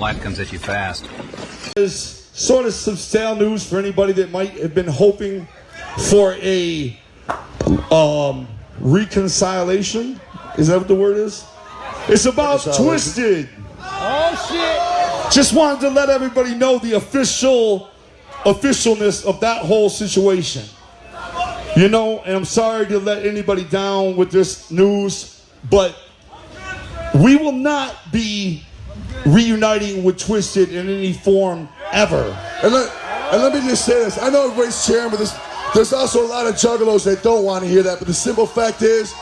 Life comes at you fast. There's sort of some stale news for anybody that might have been hoping for a reconciliation. Is that what the word is? It's about TwiZtiD. Oh shit! Just wanted to let everybody know the officialness of that whole situation. You know, and I'm sorry to let anybody down with this news, but we will not be reuniting with TwiZtiD in any form ever. And let me just say this. I know everybody's cheering, but there's also a lot of juggalos that don't want to hear that. But the simple fact is,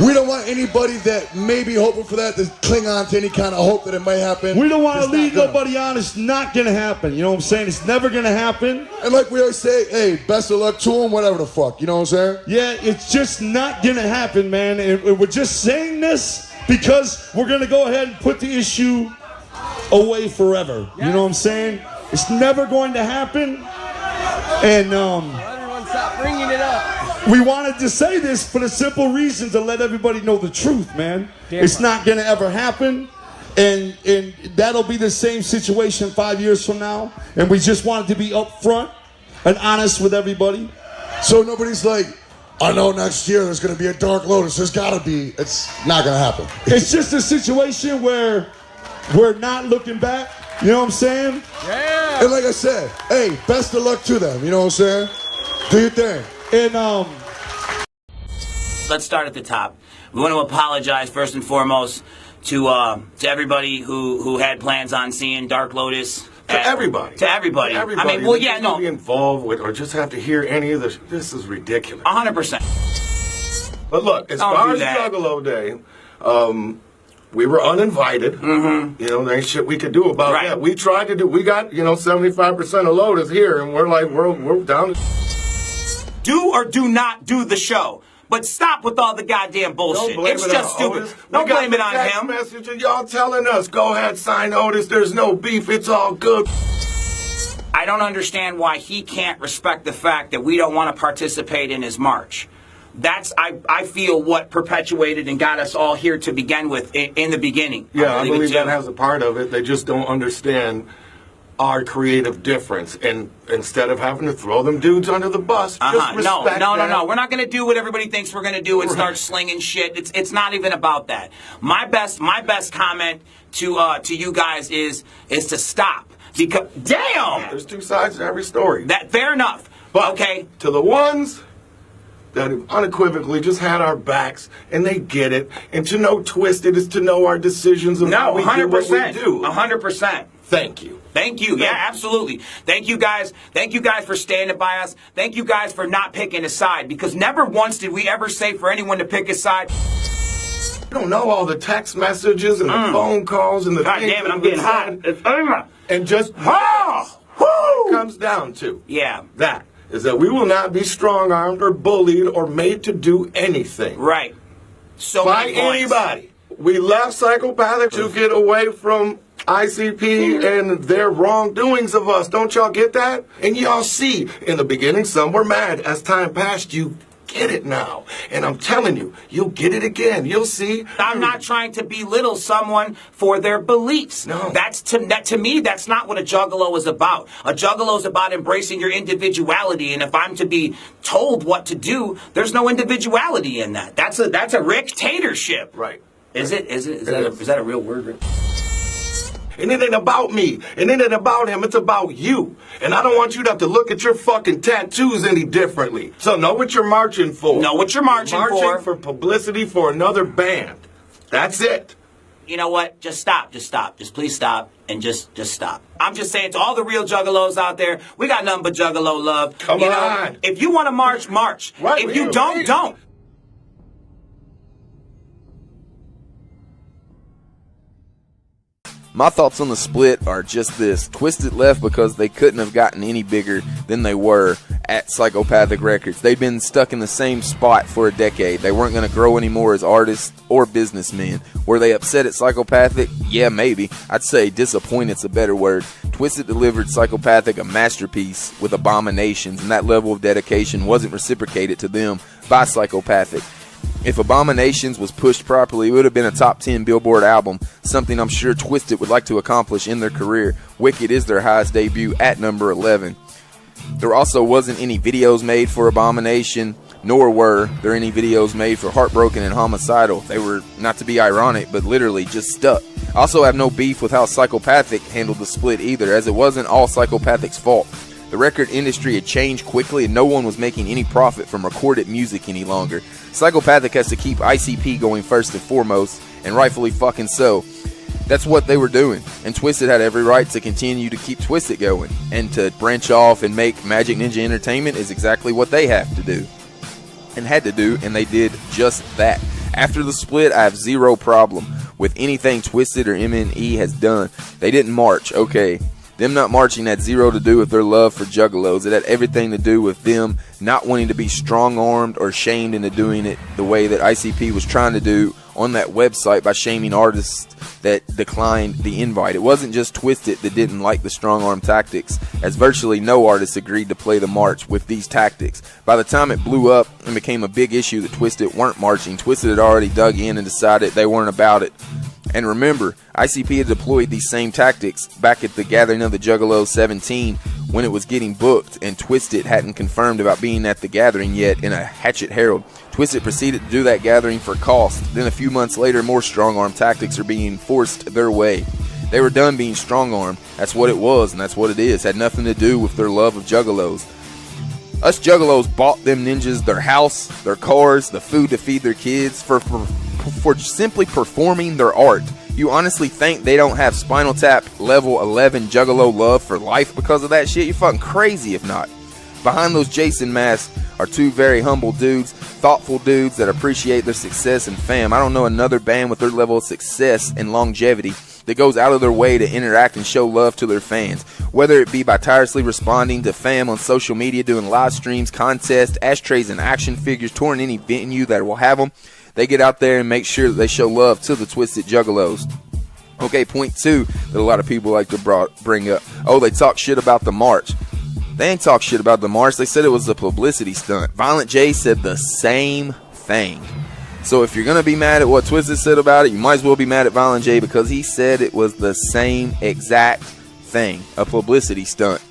we don't want anybody that may be hoping for that to cling on to any kind of hope that it might happen. We don't want to lead nobody on. It's not going to happen. You know what I'm saying? It's never going to happen. And like we always say, hey, best of luck to them, whatever the fuck. You know what I'm saying? Yeah, it's just not going to happen, man. And we're just saying this because we're going to go ahead and put the issue away forever. You know what I'm saying? It's never going to happen. And everyone stop bringing it up. We wanted to say this for the simple reason to let everybody know the truth, man. It's not going to ever happen. And that'll be the same situation 5 years from now. And we just wanted to be upfront and honest with everybody. So nobody's like, I know next year there's going to be a Dark Lotus. There's got to be. It's not going to happen. It's just a situation where we're not looking back. You know what I'm saying? Yeah. And like I said, hey, best of luck to them. You know what I'm saying? Do your thing. And let's start at the top. We want to apologize first and foremost to everybody who had plans on seeing Dark Lotus. To everybody. To everybody. I mean, well, yeah, no. Be involved with or just have to hear any of this. This is ridiculous. 100%. But look, as far as Juggalo Day, we were uninvited. Mm-hmm. You know, there ain't shit we could do about that. We tried to do. We got 75% of Lotus here, and we're like we're down. Do or do not do the show. But stop with all the goddamn bullshit. It's just stupid. Don't blame it on him. Message of y'all telling us, go ahead, sign Otis. There's no beef. It's all good. I don't understand why he can't respect the fact that we don't want to participate in his march. That's, I feel, what perpetuated and got us all here to begin with in the beginning. Yeah, I believe that has a part of it. They just don't understand our creative difference, and instead of having to throw them dudes under the bus, just respect No. We're not going to do what everybody thinks we're going to do and start slinging shit. It's not even about that. My best comment to you guys is to stop, because damn, there's two sides to every story. That fair enough, but okay, to the ones that have unequivocally just had our backs, and they get it, and to know TwiZtiD is to know our decisions of how we do what we do. 100%. Thank you. Thank you. Yeah, absolutely. Thank you guys. Thank you guys for standing by us. Thank you guys for not picking a side, because never once did we ever say for anyone to pick a side. You don't know all the text messages and the phone calls and the God damn it, I'm getting hot. And just it comes down to that is that we will not be strong-armed or bullied or made to do anything. Right. So by anybody. We left Psychopathic to get away from ICP and their wrongdoings of us. Don't y'all get that? And y'all see, in the beginning, some were mad. As time passed, you get it now. And I'm telling you, you'll get it again. You'll see. I'm not trying to belittle someone for their beliefs. No. To me, that's not what a juggalo is about. A juggalo is about embracing your individuality. And if I'm to be told what to do, there's no individuality in that. That's a dictatorship. Right. Is that a real word, Rick? And it ain't about me. And it ain't about him. It's about you. And I don't want you to have to look at your fucking tattoos any differently. So know what you're marching for. Know what you're marching for. Marching for publicity for another band. That's it. You know what? Just stop. Just stop. Just please stop. And just stop. I'm just saying to all the real juggalos out there, we got nothing but juggalo love. Come on. If you want to march, march. Right, if you don't. My thoughts on the split are just this. TwiZtiD left because they couldn't have gotten any bigger than they were at Psychopathic Records. They've been stuck in the same spot for a decade. They weren't going to grow anymore as artists or businessmen. Were they upset at Psychopathic? Yeah, maybe. I'd say disappointed's a better word. TwiZtiD delivered Psychopathic a masterpiece with Abominations, and that level of dedication wasn't reciprocated to them by Psychopathic. If Abominations was pushed properly, it would have been a top 10 Billboard album, something I'm sure TwiZtiD would like to accomplish in their career. Wicked is their highest debut at number 11. There also wasn't any videos made for Abomination, nor were there any videos made for Heartbroken and Homicidal. They were, not to be ironic, but literally just stuck. I also have no beef with how Psychopathic handled the split either, as it wasn't all Psychopathic's fault. The record industry had changed quickly and no one was making any profit from recorded music any longer. Psychopathic has to keep ICP going first and foremost, and rightfully fucking so. That's what they were doing, and TwiZtiD had every right to continue to keep TwiZtiD going, and to branch off and make Magic Ninja Entertainment is exactly what they have to do, and had to do, and they did just that. After the split, I have zero problem with anything TwiZtiD or MNE has done. They didn't march, okay. Them not marching had zero to do with their love for Juggalos. It had everything to do with them not wanting to be strong-armed or shamed into doing it the way that ICP was trying to do on that website by shaming artists that declined the invite. It wasn't just TwiZtiD that didn't like the strong-arm tactics, as virtually no artist agreed to play the march with these tactics. By the time it blew up and became a big issue that TwiZtiD weren't marching, TwiZtiD had already dug in and decided they weren't about it. And remember, ICP had deployed these same tactics back at the Gathering of the Juggalos 17 when it was getting booked, and TwiZtiD hadn't confirmed about being at the gathering yet in a Hatchet Herald. TwiZtiD proceeded to do that gathering for cost. Then a few months later, more strong-arm tactics are being forced their way. They were done being strong-armed. That's what it was, and that's what it is. Had nothing to do with their love of Juggalos. Us Juggalos bought them ninjas their house, their cars, the food to feed their kids for simply performing their art. You honestly think they don't have Spinal Tap level 11 Juggalo love for life because of that shit? You're fucking crazy if not. Behind those Jason masks are two very humble dudes, thoughtful dudes that appreciate their success and fam. I don't know another band with their level of success and longevity that goes out of their way to interact and show love to their fans, whether it be by tirelessly responding to fam on social media, doing live streams, contests, ashtrays, and action figures, touring any venue that will have them. They get out there and make sure that they show love to the TwiZtiD Juggalos. Okay, point 2 that a lot of people like to bring up. Oh, they talk shit about the march. They ain't talk shit about the march. They said it was a publicity stunt. Violent J said the same thing. So if you're going to be mad at what TwiZtiD said about it, you might as well be mad at Violent J because he said it was the same exact thing. A publicity stunt.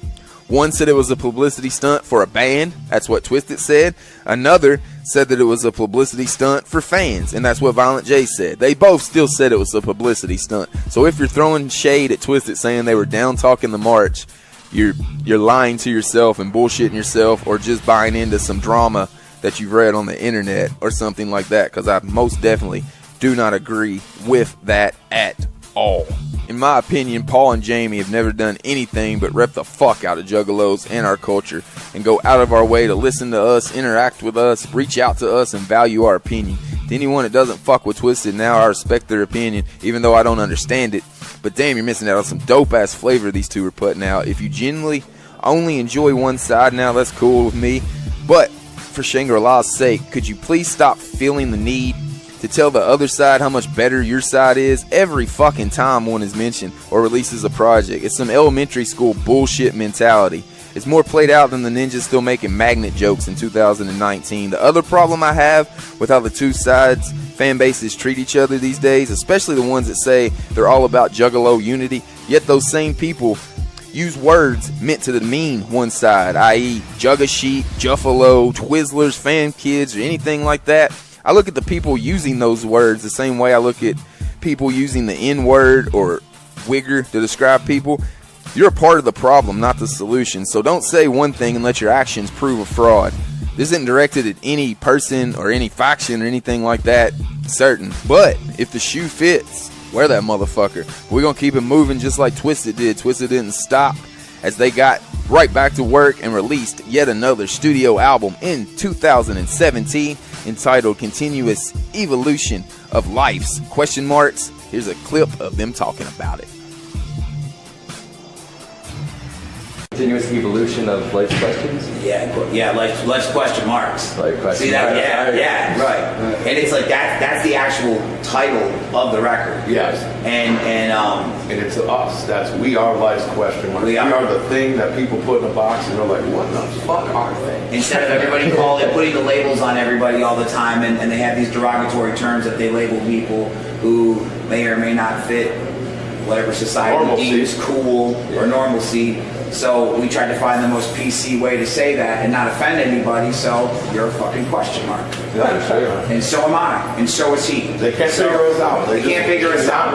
One said it was a publicity stunt for a band. That's what TwiZtiD said. Another said that it was a publicity stunt for fans, and that's what Violent J said. They both still said it was a publicity stunt. So if you're throwing shade at TwiZtiD saying they were down talking the march, you're lying to yourself and bullshitting yourself, or just buying into some drama that you've read on the internet or something like that, because I most definitely do not agree with that at all. In my opinion, Paul and Jamie have never done anything but rep the fuck out of Juggalos and our culture, and go out of our way to listen to us, interact with us, reach out to us, and value our opinion. To anyone that doesn't fuck with TwiZtiD now, I respect their opinion, even though I don't understand it. But damn, you're missing out on some dope-ass flavor these two are putting out. If you genuinely only enjoy one side now, that's cool with me. But for Shangri-La's sake, could you please stop feeling the need to tell the other side how much better your side is every fucking time one is mentioned or releases a project? It's some elementary school bullshit mentality. It's more played out than the ninjas still making magnet jokes in 2019. The other problem I have with how the two sides fan bases treat each other these days, especially the ones that say they're all about Juggalo unity, yet those same people use words meant to demean one side, i.e. Juggasheet, Juffalo, Twizzlers, fan kids, or anything like that. I look at the people using those words the same way I look at people using the N-word or wigger to describe people. You're a part of the problem, not the solution. So don't say one thing and let your actions prove a fraud. This isn't directed at any person or any faction or anything like that, certain. But if the shoe fits, wear that motherfucker. We're going to keep it moving just like TwiZtiD did. TwiZtiD didn't stop as they got right back to work and released yet another studio album in 2017 entitled Continuous Evolution of Life's ? Here's a clip of them talking about it. Continuous evolution of life's questions? Yeah, life's question marks. Like question See that? marks. Yeah, right. And it's like that's the actual title of the record. Yes. And it's us. We are life's question mark. We are the thing that people put in a box and they're like, what the fuck are they? Instead of everybody putting the labels on everybody all the time, and they have these derogatory terms that they label people who may or may not fit whatever society deems cool or normalcy. So we tried to find the most PC way to say that and not offend anybody, so you're a fucking question mark. Yeah, sure. And so am I, and so is he. They can't figure us out. They can't figure us out.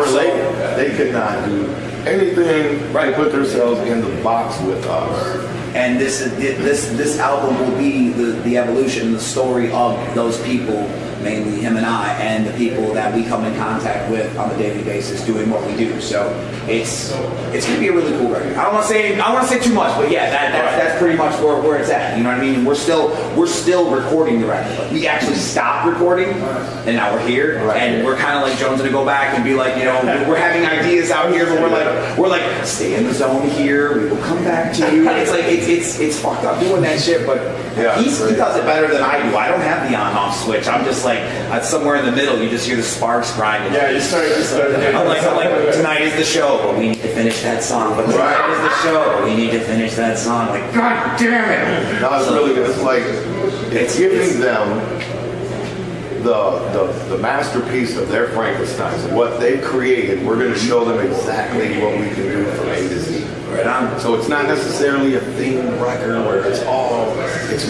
They could not do anything to put themselves in the box with us. And this album will be the evolution, the story of those people, mainly him and I, and the people that we come in contact with on a daily basis doing what we do. So it's gonna be a really cool record. I don't want to say too much, but yeah, that's pretty much where it's at. You know what I mean? We're still recording the record. Like, we actually stopped recording, and now we're here, and we're kind of like Jones gonna go back and be like, you know, we're having ideas out here, but we're like stay in the zone here. We will come back to you. It's like it's fucked up doing that shit, but he does it better than I do. I don't have the on-off switch. I'm just like somewhere in the middle. You just hear the sparks grinding. Yeah, you start. I'm like, tonight is the show, but we need to finish that song. But tonight is the show, but we need to finish that song. Like, God damn it! No, it's really good. It's like it's giving them the masterpiece of their Frankensteins. What they created, we're going to show them exactly what we can do from A to Z. Right on. So it's not necessarily a theme record where it's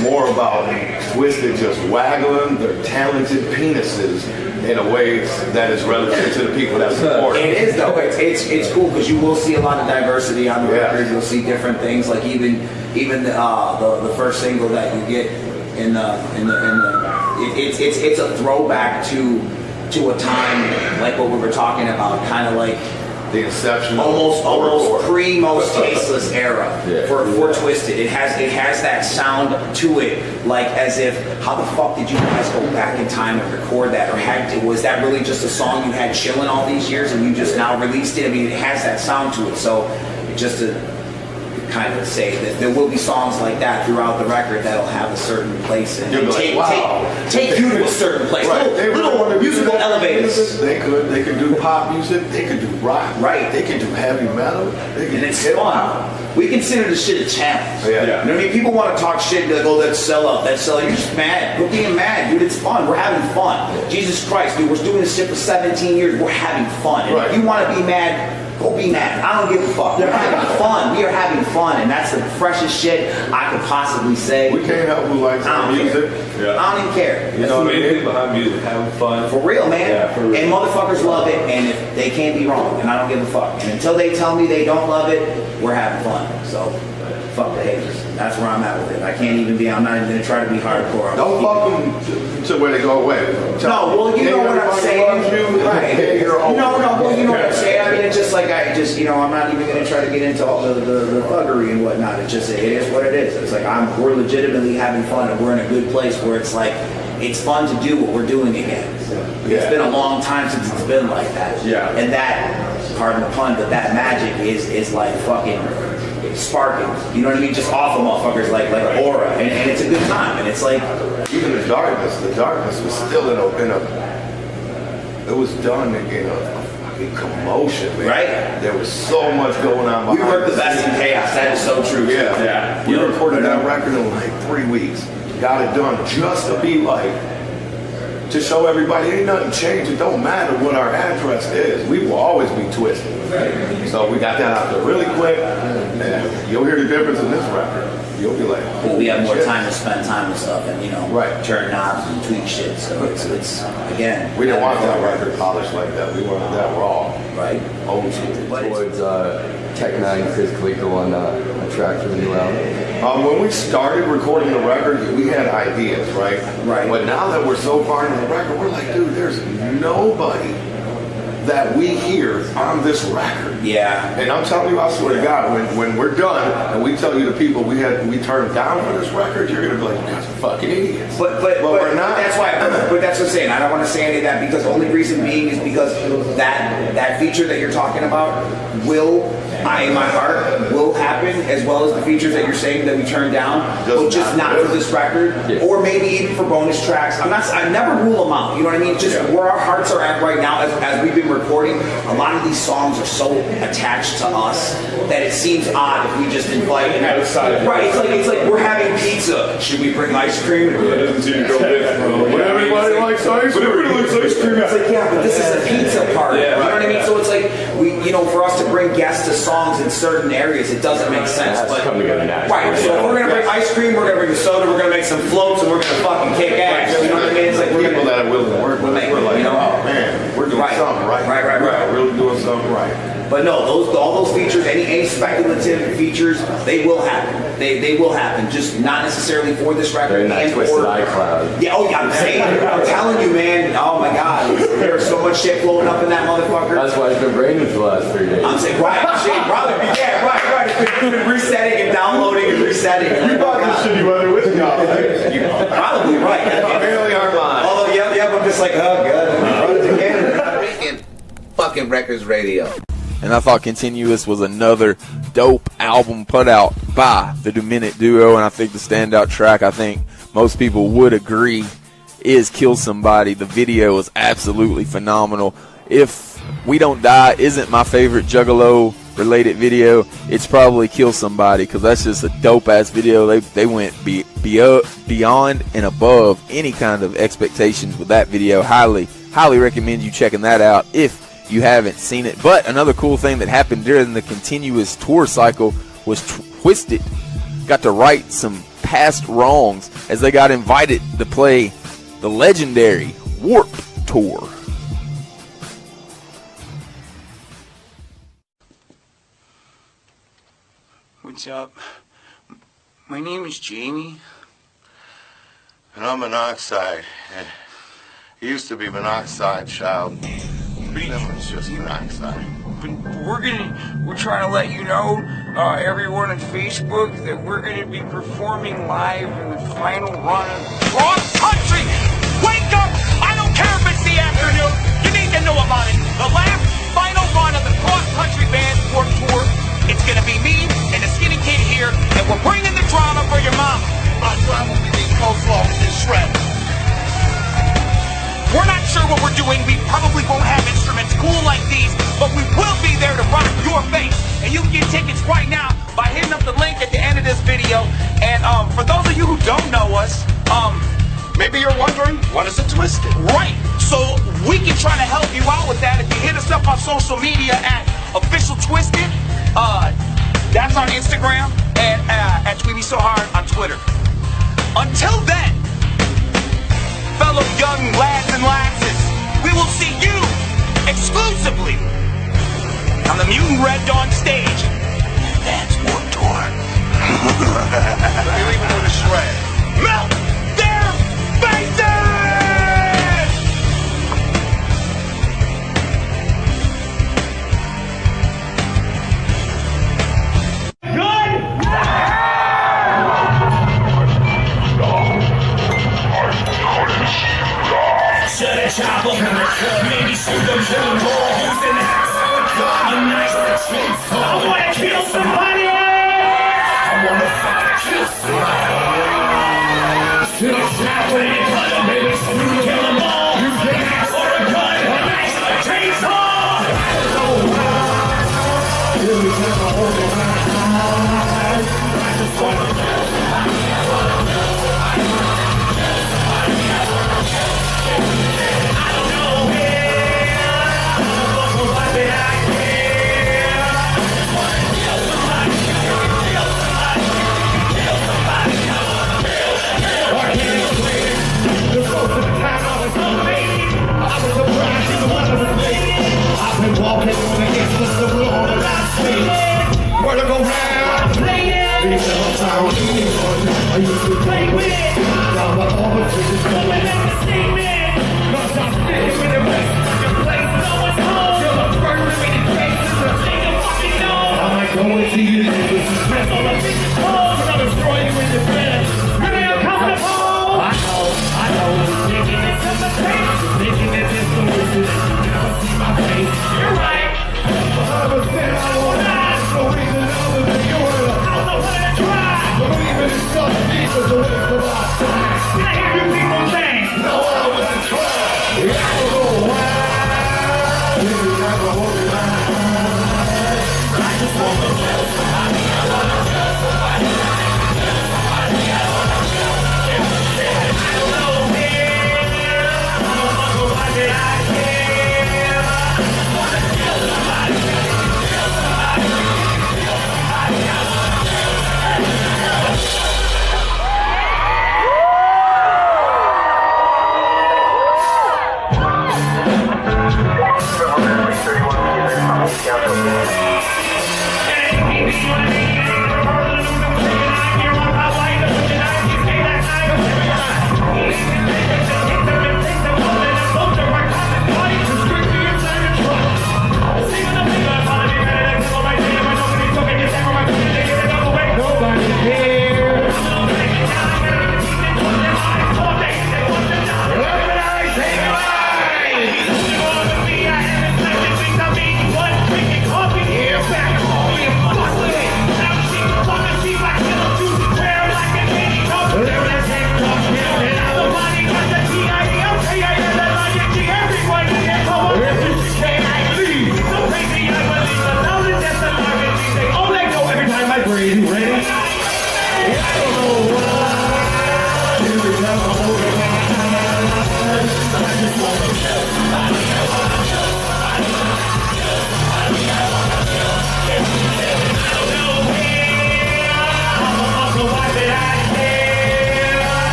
more about TwiZtiD just waggling their talented penises in a way that is relevant to the people that support it. It is though. It's cool because you will see a lot of diversity on the record. You'll see different things, like even the first single that you get it's a throwback to a time like what we were talking about, kind of like the inception, almost pre-Most Tasteless era for TwiZtiD. It has that sound to it, like as if, how the fuck did you guys go back in time and record that, or was that really just a song you had chilling all these years and you just now released it? I mean, it has that sound to it. So just to kind of say that there will be songs like that throughout the record that'll have a certain place and take you to a certain place. Little musical elevators. They could do pop music. They could do rock. Right. They could do heavy metal. And it's fun. We consider this shit a challenge. Yeah. You know what I mean? People want to talk shit and be like, oh, that's sell out. That's sell out. You're just mad. We're being mad, dude. It's fun. We're having fun. Jesus Christ, dude. We're doing this shit for 17 years. We're having fun. And if you want to be mad, go be mad. I don't give a fuck. We're having fun. We are having fun, and that's the freshest shit I could possibly say. We can't help who likes our music. I don't even care. You know, the main thing behind music, having fun. For real, man. Yeah, for real. And motherfuckers love it, and if they can't be wrong, and I don't give a fuck. And until they tell me they don't love it, we're having fun. So, fuck the haters. That's where I'm at with it. I'm not even going to try to be hardcore. Don't fuck them to where they go away. No, well, you know what I'm saying. Right. No, well, you know what I'm saying. I mean, it's just like, I'm not even going to try to get into all the thuggery and whatnot. It is what it is. It's like, we're legitimately having fun, and we're in a good place where it's like, it's fun to do what we're doing again. It's been a long time since it's been like that. Yeah. And that, pardon the pun, but that magic is like fucking sparking. You know what I mean? Just off of motherfuckers like an aura. And it's a good time. And it's like, even the darkness was still it was done in a fucking commotion, man. Right? There was so much going on behind. We work the best in chaos. That is so true. Yeah. We recorded that record in like 3 weeks. Got it done just to be like, to show everybody ain't nothing changed. It don't matter what our address is. We will always be TwiZtiD. Right? So we got that out there really quick. And you'll hear the difference in this record. You'll be like, well, we have more time to spend time with stuff and, turn knobs and tweak shit. So it's again. We didn't want that record polished like that. We wanted that raw. Right. Old school. Towards Tech 9 physically go on a track for the new album? When we started recording the record, we had ideas, right? Right. But now that we're so far into the record, we're like, dude, there's nobody that we hear on this record. Yeah. And I'm telling you, I swear to God, when we're done and we tell you the people we turned down for this record, you're gonna be like, you guys are fucking idiots. But we're not. That's what I'm saying. I don't want to say any of that because the only reason being is because that feature that you're talking about will, in my heart, will happen, as well as the features that you're saying that we turned down, but just not for this record, or maybe even for bonus tracks. I never rule them out. You know what I mean? Just where our hearts are at right now, as we've been recording, a lot of these songs are so attached to us that it seems odd if we just invite. Right? It's like we're having pizza. Should we bring ice cream? When everybody likes ice cream. It's like, yeah, but this is a pizza party. You know what I mean? So it's like for us to bring guests to songs in certain areas, it doesn't make sense. But right, so if we're gonna bring ice cream, we're gonna bring a soda, we're gonna make some floats, and we're gonna fucking kick ass. You know what I mean? It's like people that are willing to work with us. We're like, oh man, we're doing something right. Right. We're really doing something right. But no, all those features, any speculative features, they will happen. They will happen, just not necessarily for this record. They're in that TwiZtiD iCloud. Yeah, I'm saying, I'm telling you, man. Oh my God, there's so much shit floating up in that motherfucker. That's why it's been raining for the last 3 days. I'm saying, right, shit, brother, yeah, right. It's been resetting and downloading and resetting. You bought this shitty weather with y'all. You're probably right. Apparently our mind. Although, yeah, I'm just like, oh God. Fucking Records Radio. And I thought Continuous was another dope album put out by the Demented Duo, and I think the standout track, I think most people would agree, is Kill Somebody. The video is absolutely phenomenal. If We Don't Die isn't my favorite Juggalo related video, it's probably Kill Somebody, because that's just a dope ass video. They went beyond and above any kind of expectations with that video. Highly recommend you checking that out if you haven't seen it. But another cool thing that happened during the Continuous tour cycle was TwiZtiD got to right some past wrongs as they got invited to play the legendary Warp Tour. What's up? My name is Jamie. And I'm Monoxide. And he used to be Monoxide, child. Then it's just Monoxide. But we're trying to let you know, everyone on Facebook, that we're gonna be performing live in the final run of cross country. Wake up! I don't care if it's the afternoon. You need to know about it. The last final run of the cross country band Warp Tour. It's gonna be me and the skinny kid here, and we're bringing the drama for your mom. My drama will be coleslaw and shred. We're not sure what we're doing. We probably won't have instruments cool like these, but we will be there to rock your face. And you can get tickets right now by hitting up the link at the end of this video. And for those of you who don't know us, maybe you're wondering, what is a TwiZtiD? Right. So we can try to help you out with that. If you hit us up on social media at official TwiZtiD, that's on Instagram, and at TweeBeSoHard on Twitter. Until then, fellow young lads and lasses, we will see you exclusively on the Mutant Red Dawn stage. That's Warp Tour. Let me leave it with a shred. Melt their faces! Maybe shoot them to the wall. Who's in the house? I'm nice and cheap. I wanna kill somebody. I wanna fucking kill somebody. To the trap when it cuts, baby. You kill them all. You get an axe or a gun. A nice chainsaw. Here we go. I just wanna kill somebody.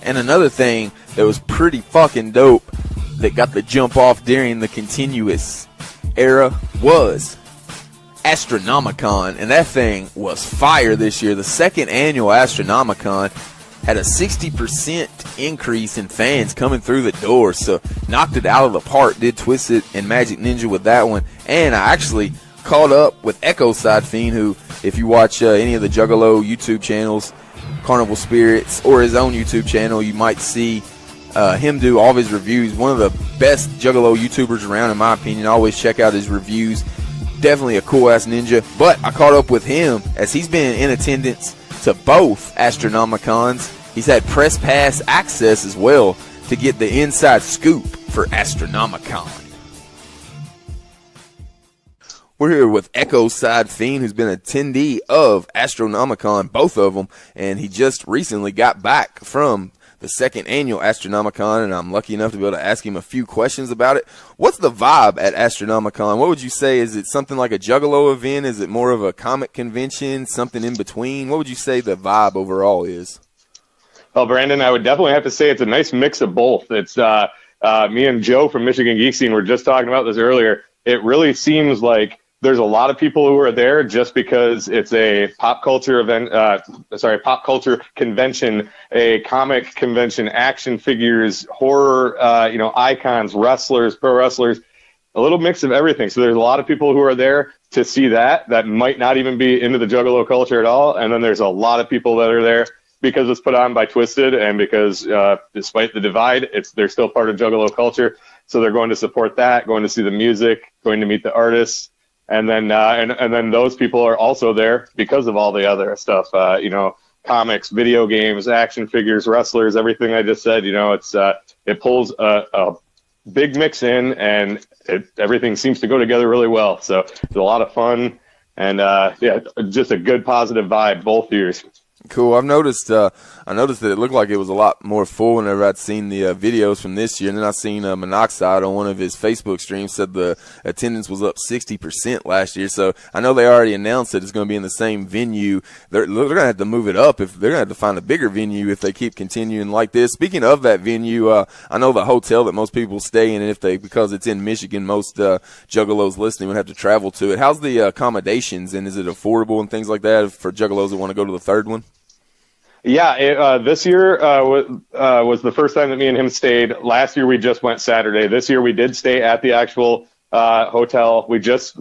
And another thing that was pretty fucking dope that got the jump off during the continuous era was Astronomicon, and that thing was fire this year. The second annual Astronomicon had a 60% increase in fans coming through the door, so knocked it out of the park, did TwiZtiD and Magic Ninja with that one. And I actually caught up with Echo Side Fiend, who, if you watch any of the Juggalo YouTube channels, Carnival Spirits, or his own YouTube channel, you might see him do all of his reviews. One of the best Juggalo YouTubers around, in my opinion. Always check out his reviews. Definitely a cool-ass ninja. But I caught up with him as he's been in attendance to both Astronomicons. He's had press pass access as well to get the inside scoop for Astronomicon. We're here with Echo Side Fiend, who's been an attendee of Astronomicon, both of them, and he just recently got back from the second annual Astronomicon, and I'm lucky enough to be able to ask him a few questions about it. What's the vibe at Astronomicon? What would you say? Is it something like a Juggalo event? Is it more of a comic convention, something in between? What would you say the vibe overall is? Well, Brandon, I would definitely have to say it's a nice mix of both. It's me and Joe from Michigan Geek Scene were just talking about this earlier. It really seems like there's a lot of people who are there just because it's a pop culture event, pop culture convention, a comic convention, action figures, horror, icons, wrestlers, pro wrestlers, a little mix of everything. So there's a lot of people who are there to see that might not even be into the Juggalo culture at all. And then there's a lot of people that are there because it's put on by TwiZtiD, and because despite the divide, they're still part of Juggalo culture. So they're going to support that, going to see the music, going to meet the artists. And then and then those people are also there because of all the other stuff, comics, video games, action figures, wrestlers, everything I just said. It pulls a big mix in, and everything seems to go together really well. So it's a lot of fun, and just a good positive vibe both years. Cool. I noticed that it looked like it was a lot more full whenever I'd seen the videos from this year. And then I seen Monoxide on one of his Facebook streams said the attendance was up 60% last year. So I know they already announced that it's going to be in the same venue. They're going to have to move it up if they're going to have to find a bigger venue if they keep continuing like this. Speaking of that venue, I know the hotel that most people stay in, because it's in Michigan, most Juggalos listening would have to travel to it. How's the accommodations, and is it affordable and things like that for Juggalos that want to go to the third one? Yeah, this year was the first time that me and him stayed. Last year we just went Saturday. This year we did stay at the actual hotel. We just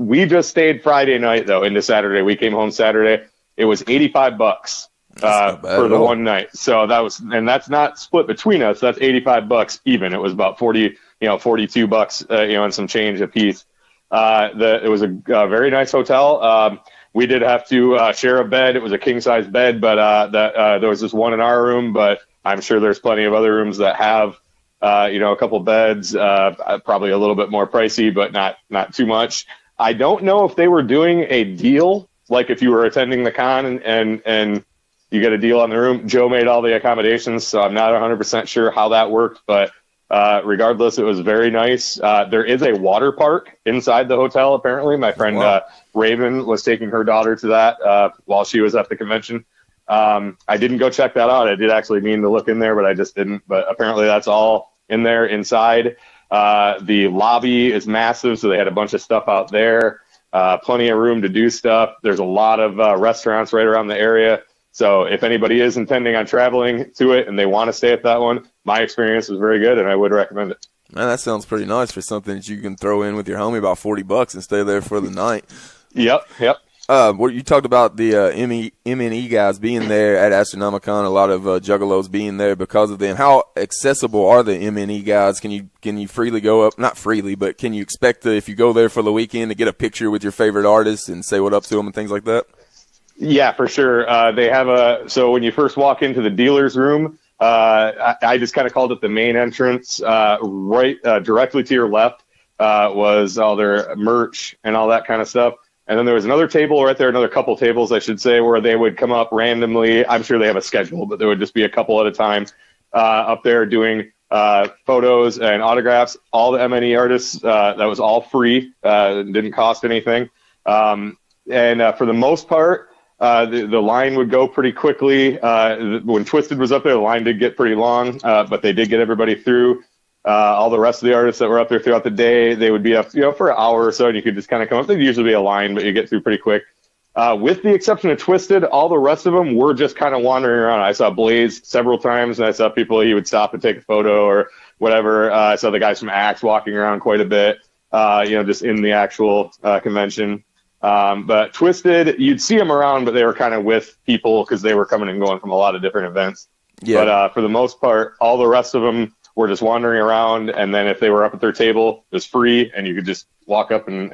stayed Friday night though into Saturday. We came home Saturday. It was $85 for the one night. So and that's not split between us. That's $85 even. It was about $42, and some change a piece. It was a very nice hotel. We did have to share a bed. It was a king-size bed, but there was just one in our room. But I'm sure there's plenty of other rooms that have, a couple beds, probably a little bit more pricey, but not too much. I don't know if they were doing a deal, like if you were attending the con and you get a deal on the room. Joe made all the accommodations, so I'm not 100% sure how that worked, but Regardless, it was very nice. There is a water park inside the hotel, apparently. My friend Raven was taking her daughter to that while she was at the convention. I didn't go check that out. I did actually mean to look in there, but I just didn't. But apparently that's all in there inside. The lobby is massive, so they had a bunch of stuff out there. Plenty of room to do stuff. There's a lot of restaurants right around the area. So if anybody is intending on traveling to it and they want to stay at that one, my experience was very good, and I would recommend it. Man, that sounds pretty nice for something that you can throw in with your homie, about $40 and stay there for the night. Yep. You talked about the M&E guys being there at Astronomicon, a lot of juggalos being there because of them. How accessible are the M&E guys? Can you freely go up? Not freely, but can you expect if you go there for the weekend to get a picture with your favorite artists and say what up to them and things like that? Yeah, for sure. They have so when you first walk into the dealer's room, I just kind of called it the main entrance. Directly to your left was all their merch and all that kind of stuff. And then there was another table right there, another couple tables, I should say, where they would come up randomly. I'm sure they have a schedule, but there would just be a couple at a time up there doing photos and autographs. All the M&E artists, that was all free. Didn't cost anything. And for the most part, the line would go pretty quickly. When TwiZtiD was up there, the line did get pretty long, but they did get everybody through. All the rest of the artists that were up there throughout the day, they would be up, for an hour or so, and you could just kind of come up. There'd usually be a line, but you get through pretty quick. With the exception of TwiZtiD, all the rest of them were just kind of wandering around. I saw Ballz several times, and I saw people, he would stop and take a photo or whatever. I saw the guys from Axe walking around quite a bit, just in the actual convention. But TwiZtiD, you'd see them around, but they were kind of with people because they were coming and going from a lot of different events. Yeah. But for the most part, all the rest of them were just wandering around, and then if they were up at their table, it was free, and you could just walk up and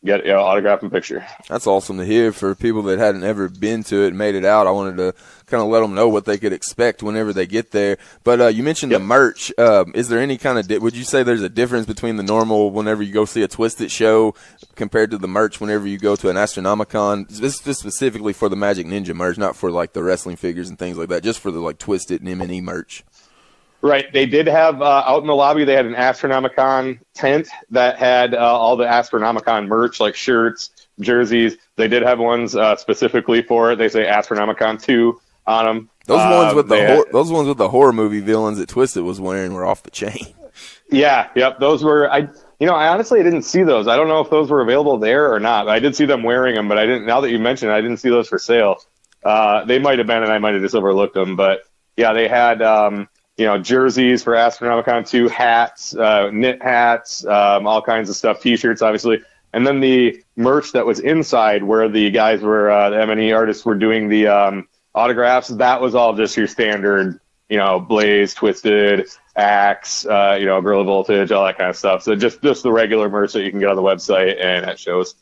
get autograph and picture. That's awesome to hear for people that hadn't ever been to it and made it out. I wanted to kind of let them know what they could expect whenever they get there. But you mentioned the merch. Is there any kind of would you say there's a difference between the normal whenever you go see a TwiZtiD show compared to the merch whenever you go to an Astronomicon? This is specifically for the Magic Ninja merch, not for like the wrestling figures and things like that, just for the like TwiZtiD and M&E merch. Right. They did have out in the lobby, they had an Astronomicon tent that had all the Astronomicon merch, like shirts, jerseys. They did have ones specifically for it. They say Astronomicon 2 on them. Those ones with the horror movie villains that TwiZtiD was wearing were off the chain. Yeah. Yep. Those were I honestly didn't see those. I don't know if those were available there or not. I did see them wearing them, but I didn't. Now that you mentioned it, I didn't see those for sale. They might have been, and I might have just overlooked them. But yeah, they had. Jerseys for Astronomicon 2, hats, knit hats, all kinds of stuff, T-shirts, obviously. And then the merch that was inside where the guys were, the M&E artists were doing the autographs, that was all just your standard, Ballz, TwiZtiD, Axe, Gorilla Voltage, all that kind of stuff. So just the regular merch that you can get on the website and at shows.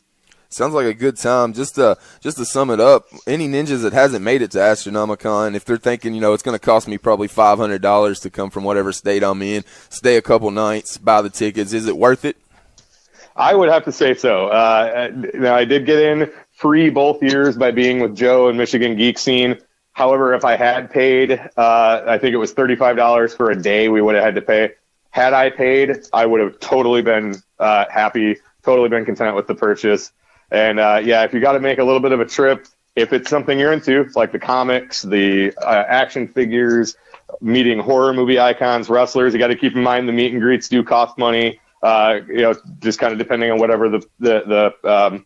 Sounds like a good time. Just to sum it up, any ninjas that hasn't made it to Astronomicon, if they're thinking, it's going to cost me probably $500 to come from whatever state I'm in, stay a couple nights, buy the tickets, is it worth it? I would have to say so. I did get in free both years by being with Joe and Michigan Geek Scene. However, if I had paid, I think it was $35 for a day we would have had to pay. Had I paid, I would have totally been happy, totally been content with the purchase. And, if you got to make a little bit of a trip, if it's something you're into, like the comics, the action figures, meeting horror movie icons, wrestlers, you got to keep in mind the meet and greets do cost money, just kind of depending on whatever the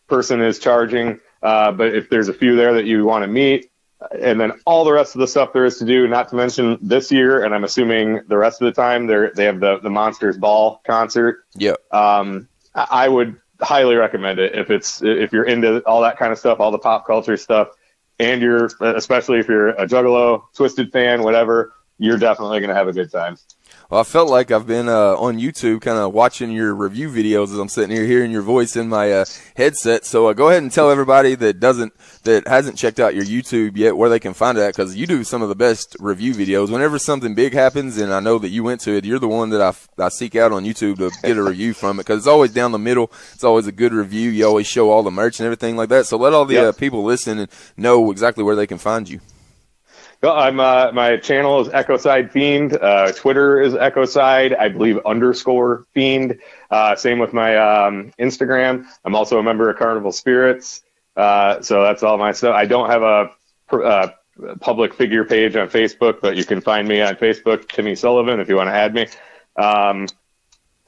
person is charging. But if there's a few there that you want to meet, and then all the rest of the stuff there is to do, not to mention this year, and I'm assuming the rest of the time, they have the Monsters Ball concert. Yeah. I would highly recommend it if you're into all that kind of stuff, all the pop culture stuff, and especially if you're a Jugglo, TwiZtiD fan, whatever, you're definitely going to have a good time. Well, I felt like I've been on YouTube kind of watching your review videos as I'm sitting here hearing your voice in my headset. So go ahead and tell everybody that hasn't checked out your YouTube yet where they can find it at, because you do some of the best review videos. Whenever something big happens, and I know that you went to it, you're the one that I seek out on YouTube to get a review from it, because it's always down the middle. It's always a good review. You always show all the merch and everything like that. So let all the people listen and know exactly where they can find you. Well, I'm my channel is Ecocide Fiend. Twitter is Ecocide, I believe _Fiend. Same with my Instagram. I'm also a member of Carnival Spirits. So that's all my stuff. I don't have a public figure page on Facebook, but you can find me on Facebook, Timmy Sullivan, if you want to add me.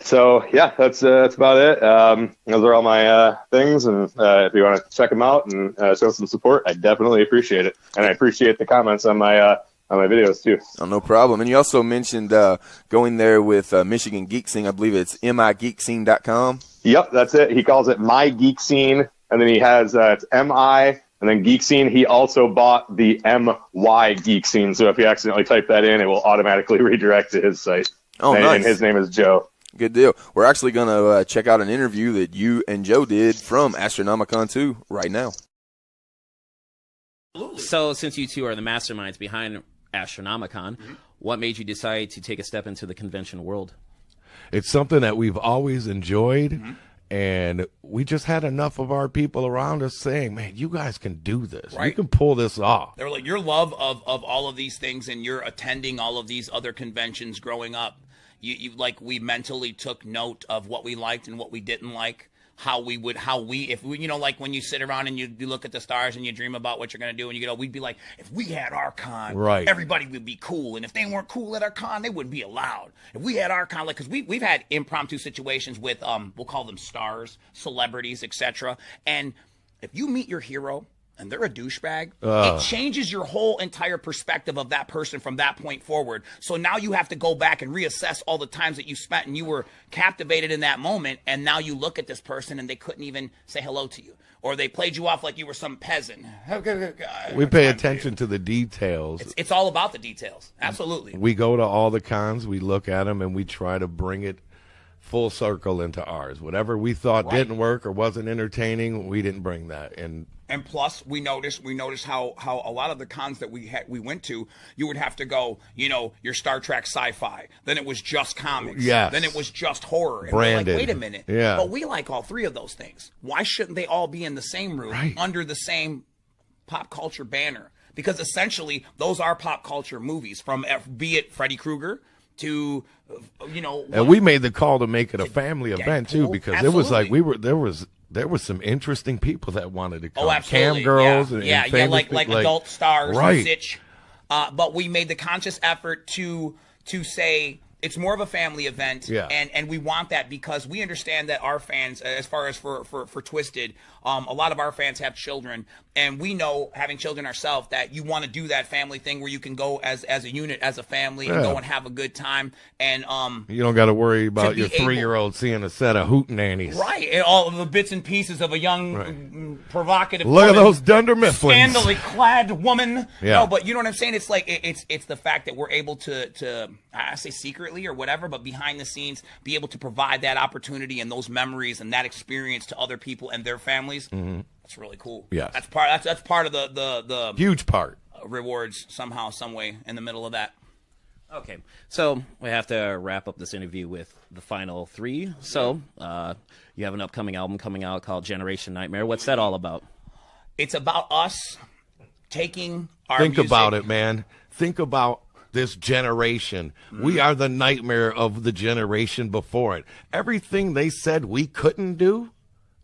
So yeah, that's about it. Those are all my things, and if you want to check them out and show some support, I definitely appreciate it, and I appreciate the comments on my videos too. Oh, no problem. And you also mentioned going there with Michigan Geek Scene. I believe it's migeekscene.com. Yep, that's it. He calls it My Geek Scene, and then he has it's MI and then Geek Scene. He also bought the MY Geek Scene, so if you accidentally type that in, it will automatically redirect to his site. Oh, nice. And his name is Joe. Good deal. We're actually going to check out an interview that you and Joe did from Astronomicon 2 right now. So since you two are the masterminds behind Astronomicon, what made you decide to take a step into the convention world? It's something that we've always enjoyed, and we just had enough of our people around us saying, man, you guys can do this. Right. You can pull this off. They were like, your love of all of these things and you're attending all of these other conventions growing up. You like, we mentally took note of what we liked and what we didn't like. If we, you know, like when you sit around and you look at the stars and you dream about what you're going to do and you get, we'd be like, if we had our con, right, everybody would be cool. And if they weren't cool at our con, they wouldn't be allowed. If we had our con, like, cause we've had impromptu situations with, we'll call them stars, celebrities, etc. And if you meet your hero and they're a douchebag, it changes your whole entire perspective of that person from that point forward. So now you have to go back and reassess all the times that you spent and you were captivated in that moment, and now you look at this person and they couldn't even say hello to you, or they played you off like you were some peasant. We pay attention to the details. It's all about the details. Absolutely. We go to all the cons, we look at them, and we try to bring it full circle into ours. Whatever we thought didn't work or wasn't entertaining, we didn't bring that. And plus, we noticed how a lot of the cons that we went to, you would have to go, you know, your Star Trek sci-fi. Then it was just comics. Yes. Then it was just horror. And Branded. we're like, wait a minute. Yeah. But we like all three of those things. Why shouldn't they all be in the same room under the same pop culture banner? Because essentially, those are pop culture movies, from be it Freddy Krueger to, you know. And we made the call to make it a family event too, because it was like there was some interesting people that wanted to come. Oh, absolutely. Cam girls and like adult stars, right? Sitch. But we made the conscious effort to say it's more of a family event, and we want that because we understand that our fans, as far as for TwiZtiD, a lot of our fans have children, and we know, having children ourselves, that you want to do that family thing where you can go as a unit, as a family, and go and have a good time. And you don't got to worry about your 3-year-old seeing a set of hootenannies, right? And all of the bits and pieces of a young, provocative. Look at those Dunder Mifflins, scandally clad woman. Yeah. No, but you know what I'm saying? It's like it's the fact that we're able to I say secretly or whatever, but behind the scenes, be able to provide that opportunity and those memories and that experience to other people and their families. That's really cool. Yeah, that's part of the huge part rewards somehow, some way in the middle of that. Okay, so we have to wrap up this interview with the final three. So you have an upcoming album coming out called Generation Nightmare. What's that all about? It's about us taking our Think music. about it, man. Think about this generation. We are the nightmare of the generation before it. Everything they said we couldn't do,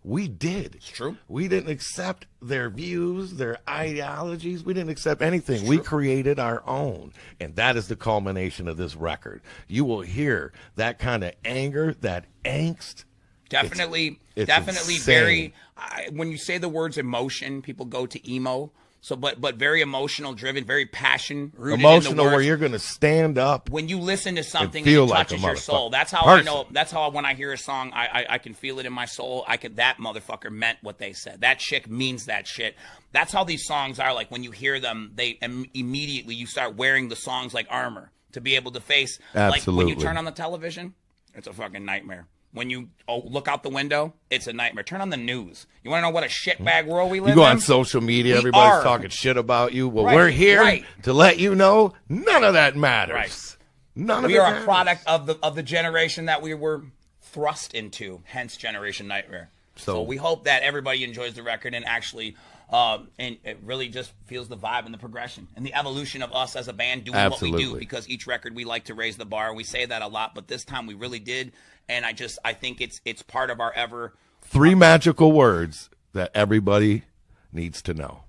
we did. It's true. We didn't accept their views, their ideologies. We didn't accept anything. We created our own. And that is the culmination of this record. You will hear that kind of anger, that angst. Definitely, it's definitely insane. very. When you say the words emotion, people go to emo. So, but very emotional driven, very passion rooted Emotional, in the words. where you're going to stand up. When you listen to something feel and it like touches a your soul, that's how person. I know. That's how when I hear a song, I can feel it in my soul. That motherfucker meant what they said. That chick means that shit. That's how these songs are. Like when you hear them, they immediately you start wearing the songs like armor to be able to face. Absolutely. Like when you turn on the television, it's a fucking nightmare. When you look out the window, it's a nightmare. Turn on the news. You want to know what a shitbag world we live in? You go on social media, everybody's talking shit about you. Well, we're here to let you know none of that matters. Right. None of it We are matters. a product of the generation that we were thrust into, hence Generation Nightmare. So we hope that everybody enjoys the record and actually And it really just feels the vibe and the progression and the evolution of us as a band doing what we do, because each record we like to raise the bar. We say that a lot, but this time we really did. And I think it's part of our ever. 3 magical words that everybody needs to know: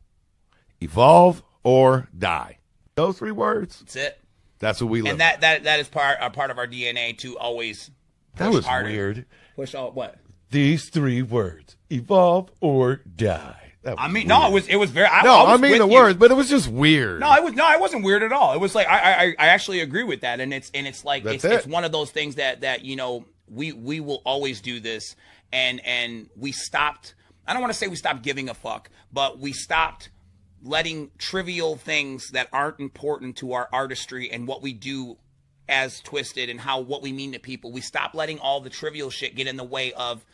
evolve or die. Those 3 words. That's it. That's what we live. And that is part of our DNA to always push that was harder. Weird. Push all what? These 3 words: evolve or die. I mean, no, it was very. I mean the words, but it was just weird. No, it wasn't weird at all. It was like I actually agree with that, and it's like it's one of those things that you know we will always do this, and we stopped. I don't want to say we stopped giving a fuck, but we stopped letting trivial things that aren't important to our artistry and what we do as TwiZtiD and what we mean to people. We stopped letting all the trivial shit get in the way of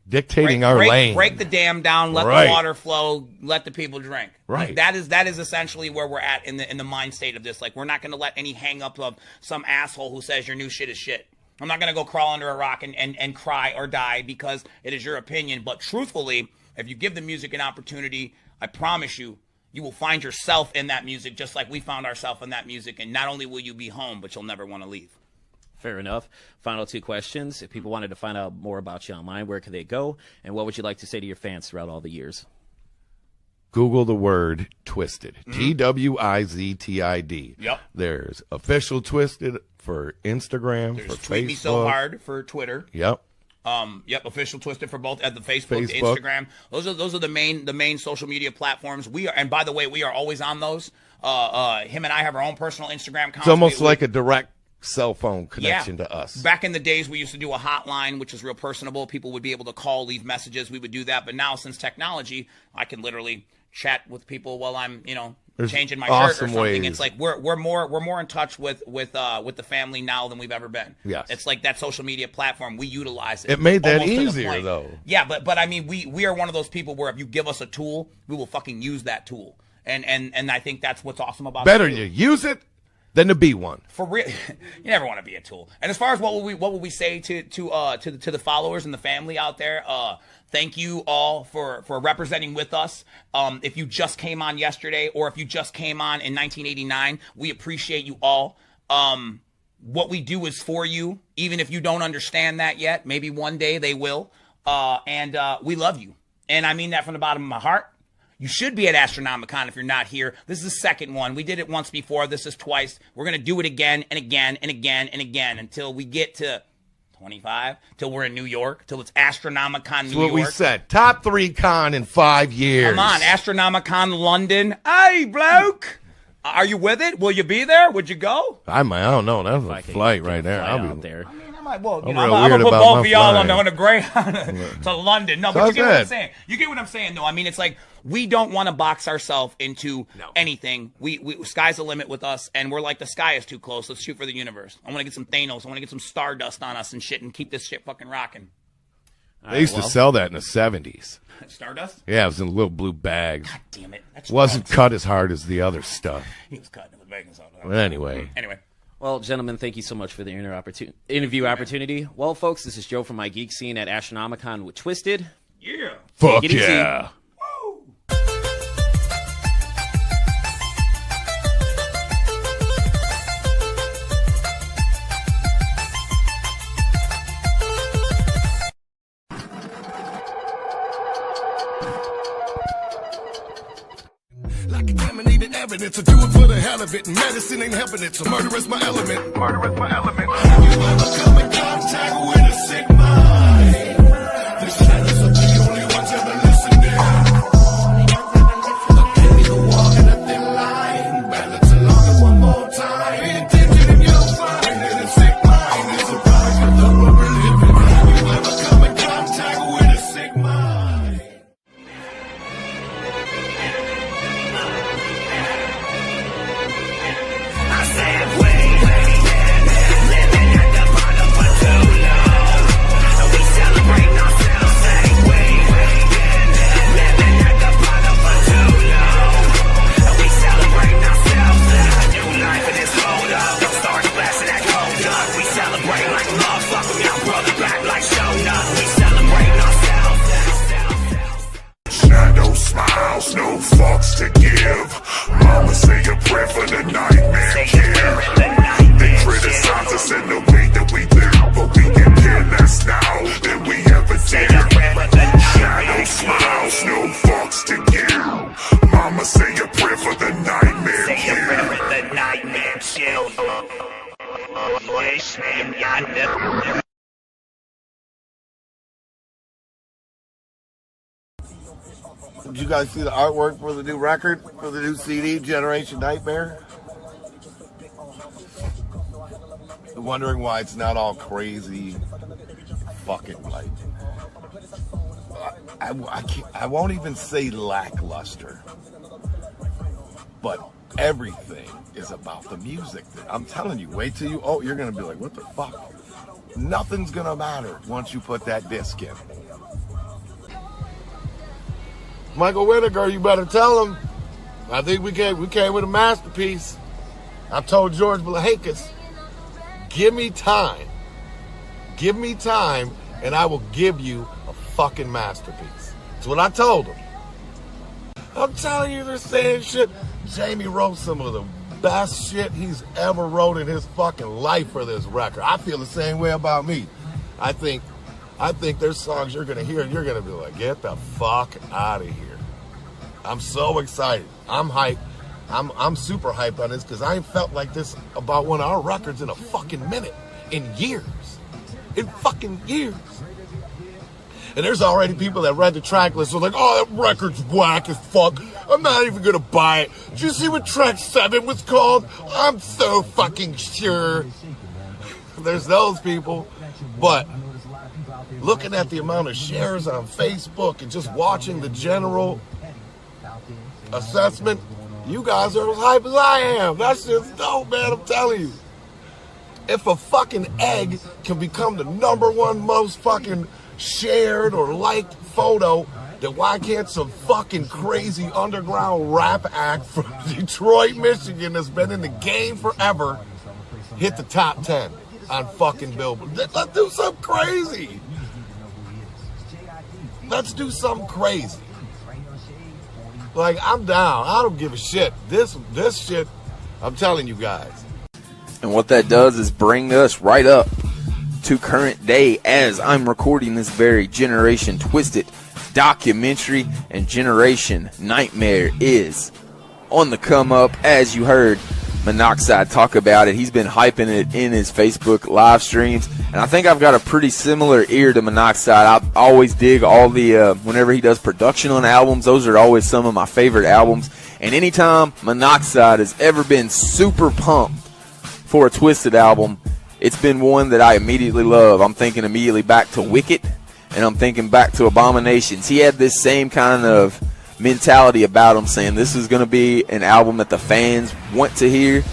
dictating our lane. Break the dam down, let the water flow, let the people drink. Right. Like, that is essentially where we're at in the mind state of this. Like, we're not going to let any hang up of some asshole who says your new shit is shit. I'm not going to go crawl under a rock and cry or die because it is your opinion. But truthfully, if you give the music an opportunity, I promise you, you will find yourself in that music just like we found ourselves in that music. And not only will you be home, but you'll never want to leave. Fair enough. Final 2 questions. If people wanted to find out more about you online, where could they go? And what would you like to say to your fans throughout all the years? Google the word TwiZtiD. TwiZtiD. Yep. There's official TwiZtiD for Instagram, There's for Tweet Facebook. Me So Hard for Twitter. Yep. Yep, official TwiZtiD for both at the Facebook, the Instagram. Those are the main social media platforms. We are, and by the way, we are always on those. Him and I have our own personal Instagram accounts. It's almost like a direct cell phone connection to us. Back in the days, we used to do a hotline, which was real personable. People would be able to call, leave messages. We would do that. But now, since technology, I can literally chat with people while I'm, There's changing my awesome shirt or something. ways. It's like we're more in touch with the family now than we've ever been. Yes. It's like that social media platform, we utilize it. It made that almost to the easier, point. though. Yeah, but I mean, we are one of those people where if you give us a tool, we will fucking use that tool. And I think that's what's awesome about Better it. you use it than to be one. For real, you never want to be a tool. And as far as what will we say to the followers and the family out there? Thank you all for representing with us. If you just came on yesterday, or if you just came on in 1989, we appreciate you all. What we do is for you, even if you don't understand that yet. Maybe one day they will. And we love you, and I mean that from the bottom of my heart. You should be at Astronomicon if you're not here. This is the second one. We did it once before. This is twice. We're going to do it again and again and again and again until we get to 25, till we're in New York, till it's Astronomicon That's New what York. we said. Top 3 con in 5 years. Come on, Astronomicon London. Hey, bloke. Are you with it? Will you be there? Would you go? I don't know. That's a flight right there. I'll I'll be be there. Well, I'm I'm real going weird to put about both my of y'all flying. on a Greyhound to London. No, but So you get what I'm that's it. saying. You get what I'm saying, though. I mean, it's like we don't want to box ourselves into anything. We sky's the limit with us, and we're like, the sky is too close. Let's shoot for the universe. I want to get some Thanos. I want to get some Stardust on us and shit and keep this shit fucking rocking. They used to sell that in the 70s. Stardust? Yeah, it was in little blue bags. God damn it. That's Wasn't cut as hard as the other stuff. He was cutting with baking soda. But anyway. Well, gentlemen, thank you so much for the interview opportunity. Well, folks, this is Joe from my geek scene at Astronomicon with TwiZtiD. Yeah. Fuck Take it easy. yeah. Like contaminated evidence, I do it for the hell of it. Medicine ain't helping it, so murder is my element. Murder is my element. Have you ever come in contact with a sick mind? The shadows are the only ones ever listening. Give me the walk in a thin line. Balance along it one more time. Pay attention and you'll find that a sick mind is a product of the world we're living. Have you ever come in contact with a sick mind? I said wait, living at the bottom for too long. Did you guys see the artwork for the new record, for the new CD, Generation Nightmare? Wondering why it's not all crazy, fucking like, I won't even say lackluster, but everything is about the music. I'm telling you, wait till you're gonna be like, what the fuck? Nothing's gonna matter once you put that disc in. Michael Whitaker, you better tell him. I think we came with a masterpiece. I told George Vlahakis, give me time, and I will give you a fucking masterpiece. That's what I told him. I'm telling you, they're saying shit. Jamie wrote some of the best shit he's ever wrote in his fucking life for this record. I feel the same way about me. I think there's songs you're gonna hear and you're gonna be like, get the fuck out of here. I'm so excited. I'm hyped. I'm super hyped on this because I ain't felt like this about one of our records in a fucking minute. In years. In fucking years. And there's already people that read the track list who are like, oh, that record's whack as fuck. I'm not even gonna buy it. Did you see what track 7 was called? I'm so fucking sure. There's those people. But looking at the amount of shares on Facebook and just watching the general assessment, you guys are as hype as I am. That's just dope, man. I'm telling you. If a fucking egg can become the #1 most fucking shared or liked photo, then why can't some fucking crazy underground rap act from Detroit, Michigan that's been in the game forever hit the top 10 on fucking Billboard? Let's do something crazy. Let's do something crazy. Like, I'm down. I don't give a shit. This shit, I'm telling you guys. And what that does is bring us right up to current day as I'm recording this very Generation TwiZtiD documentary, and Generation Nightmare is on the come up. As you heard Monoxide talk about it, he's been hyping it in his Facebook live streams, and I think I've got a pretty similar ear to Monoxide. I always dig all the whenever he does production on albums, those are always some of my favorite albums. And anytime Monoxide has ever been super pumped for a TwiZtiD album, it's been one that I immediately love. I'm thinking immediately back to Wicked, and I'm thinking back to Abominations. He had this same kind of mentality about him, saying this is going to be an album that the fans want to hear.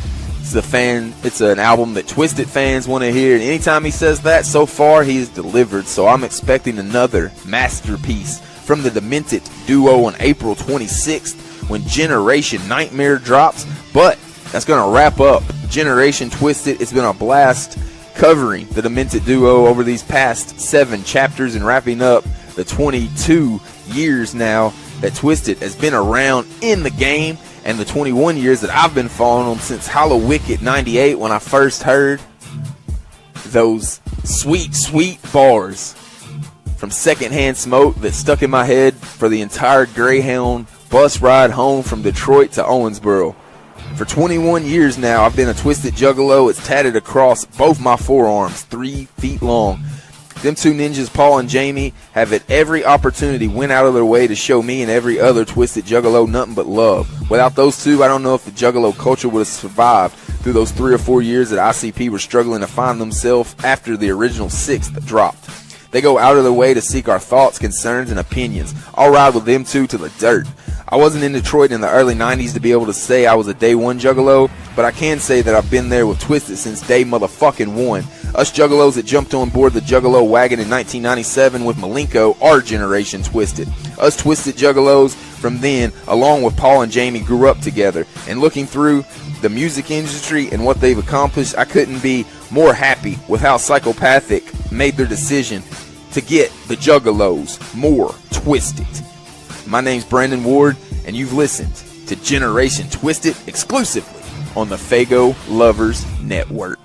It's an album that TwiZtiD fans want to hear, and anytime he says that, so far he has delivered. So I'm expecting another masterpiece from the Demented duo on April 26th when Generation Nightmare drops. But that's going to wrap up Generation TwiZtiD. It's been a blast covering the Demented duo over these past 7 chapters and wrapping up the 22 years now that TwiZtiD has been around in the game, and the 21 years that I've been following them since Hollow-Wicked 98 when I first heard those sweet, sweet bars from Secondhand Smoke that stuck in my head for the entire Greyhound bus ride home from Detroit to Owensboro. For 21 years now, I've been a TwiZtiD Juggalo. It's tatted across both my forearms, 3 feet long. Them two ninjas, Paul and Jamie, have at every opportunity went out of their way to show me and every other TwiZtiD Juggalo nothing but love. Without those two, I don't know if the Juggalo culture would have survived through those 3 or 4 years that ICP were struggling to find themselves after the original 6th dropped. They go out of their way to seek our thoughts, concerns, and opinions. I'll ride with them two to the dirt. I wasn't in Detroit in the early 90s to be able to say I was a day one Juggalo, but I can say that I've been there with TwiZtiD since day motherfucking one. Us Juggalos that jumped on board the Juggalo wagon in 1997 with Malenko are Generation TwiZtiD. Us TwiZtiD Juggalos from then, along with Paul and Jamie, grew up together. And looking through the music industry and what they've accomplished, I couldn't be more happy with how Psychopathic made their decision to get the Juggalos more TwiZtiD. My name's Brandon Ward, and you've listened to Generation TwiZtiD exclusively on the Fago Lovers Network.